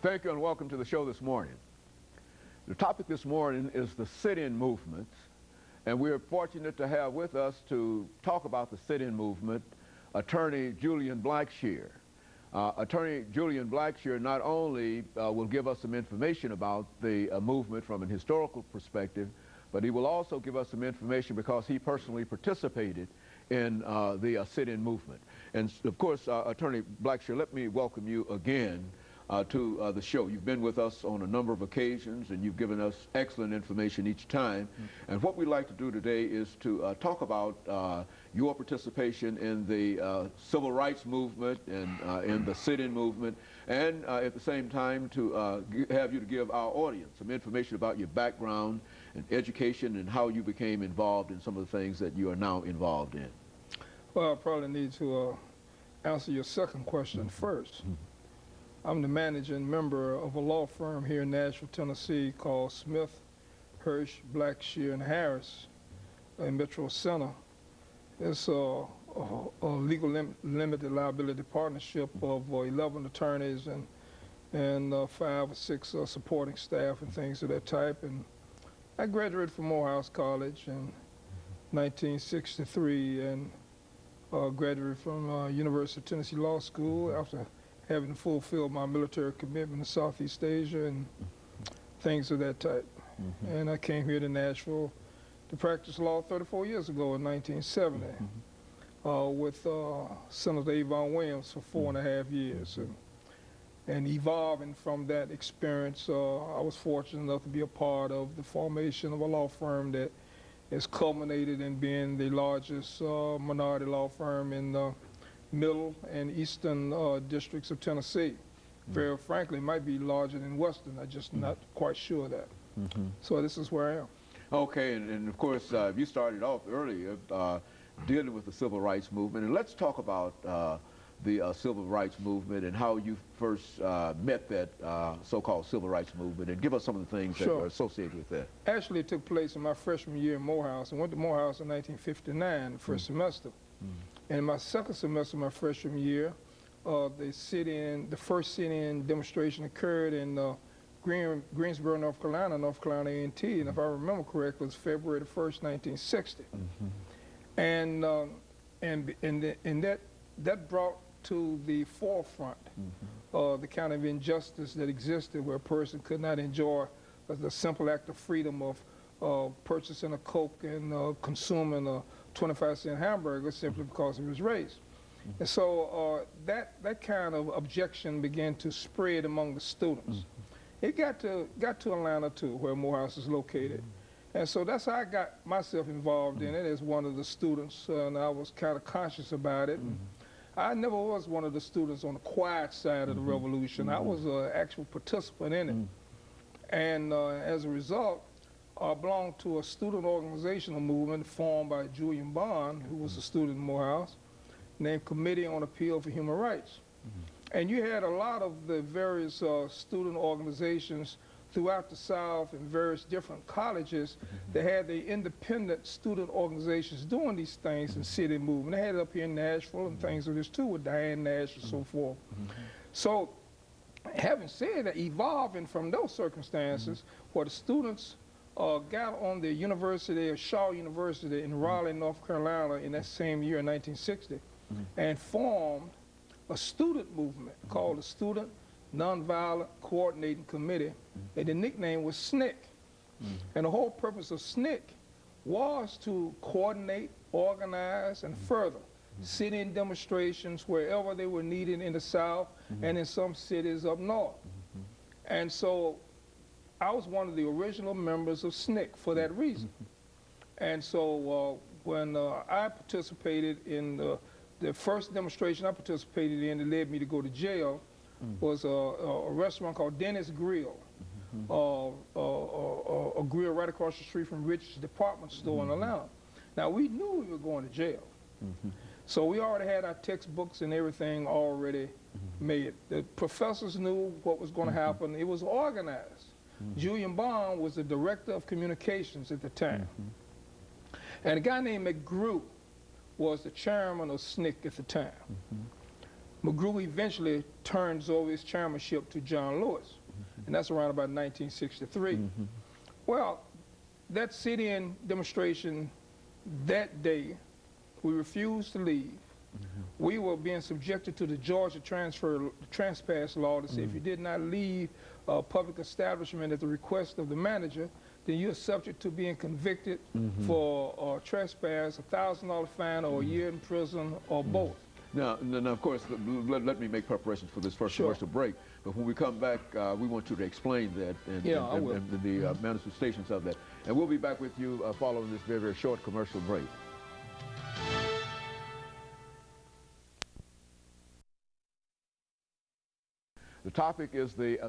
Thank you and welcome to the show this morning. The topic this morning is the sit-in movement, and we're fortunate to have with us to talk about the sit-in movement attorney Julian Blackshear. Attorney Julian Blackshear not only will give us some information about the movement from an historical perspective, but he will also give us some information because he personally participated in the sit-in movement. And of course, Attorney Blackshear, let me welcome you again to the show. You've been with us on a number of occasions, and you've given us excellent information each time. And what we'd like to do today is to talk about your participation in the civil rights movement and in the sit-in movement, and at the same time to have you to give our audience some information about your background and education and how you became involved in some of the things that you are now involved in. Well, I probably need to answer your second question first. I'm the managing member of a law firm here in Nashville, Tennessee called Smith, Hirsch, Blackshear, and Harris in Metro Center. It's a legal limited liability partnership of 11 attorneys and 5 or 6 supporting staff and things of that type. And I graduated from Morehouse College in 1963 and graduated from University of Tennessee Law School after having fulfilled my military commitment to Southeast Asia and things of that type. And I came here to Nashville to practice law 34 years ago in 1970 with Senator Avon Williams for 4.5 years. And evolving from that experience, I was fortunate enough to be a part of the formation of a law firm that has culminated in being the largest minority law firm in the middle and eastern districts of Tennessee. Very frankly, might be larger than western. I'm just not quite sure of that. So this is where I am. Okay, and of course, you started off earlier dealing with the civil rights movement, and let's talk about the civil rights movement and how you first met that so-called civil rights movement, and give us some of the things that are associated with that. Actually, it took place in my freshman year in Morehouse. I went to Morehouse in 1959, the first semester. And my second semester of my freshman year, the first sit-in demonstration occurred in Greensboro, North Carolina A&T, and if I remember correctly, it was February the 1st, 1960. And that brought to the forefront the kind of injustice that existed, where a person could not enjoy the simple act of freedom of purchasing a Coke and consuming a 25-cent hamburger simply because of his race. And so that kind of objection began to spread among the students. It got to Atlanta too, where Morehouse is located. And so that's how I got myself involved in it as one of the students, and I was kind of conscious about it. I never was one of the students on the quiet side of the revolution. I was an actual participant in it. And as a result, I belonged to a student organizational movement formed by Julian Bond, who was a student in Morehouse, named Committee on Appeal for Human Rights. And you had a lot of the various student organizations throughout the South and various different colleges that had the independent student organizations doing these things and sit-in movement. They had it up here in Nashville and things of this too, with Diane Nash and so forth. So having said that, evolving from those circumstances, where the students got on the University of Shaw University in Raleigh, North Carolina in that same year in 1960 and formed a student movement called the Student Nonviolent Coordinating Committee, and the nickname was SNCC. And the whole purpose of SNCC was to coordinate, organize, and further sit-in demonstrations wherever they were needed in the South and in some cities up north. And so I was one of the original members of SNCC for that reason. And so when I participated in the first demonstration I participated in that led me to go to jail was a restaurant called Dennis Grill, a grill right across the street from Rich's department store in Atlanta. Now, we knew we were going to jail. So we already had our textbooks and everything already made. The professors knew what was going to happen. It was organized. Julian Bond was the director of communications at the time. And a guy named McGrew was the chairman of SNCC at the time. McGrew eventually turns over his chairmanship to John Lewis, and that's around about 1963. Well, that sit-in demonstration that day, we refused to leave. We were being subjected to the Georgia trespass law that said if you did not leave a public establishment at the request of the manager, then you're subject to being convicted for trespass, $1,000 fine, or a year in prison, or both. Now, of course, let me make preparations for this first commercial break. But when we come back, we want you to explain that and the manifestations of that. And we'll be back with you following this very, very short commercial break. The topic is the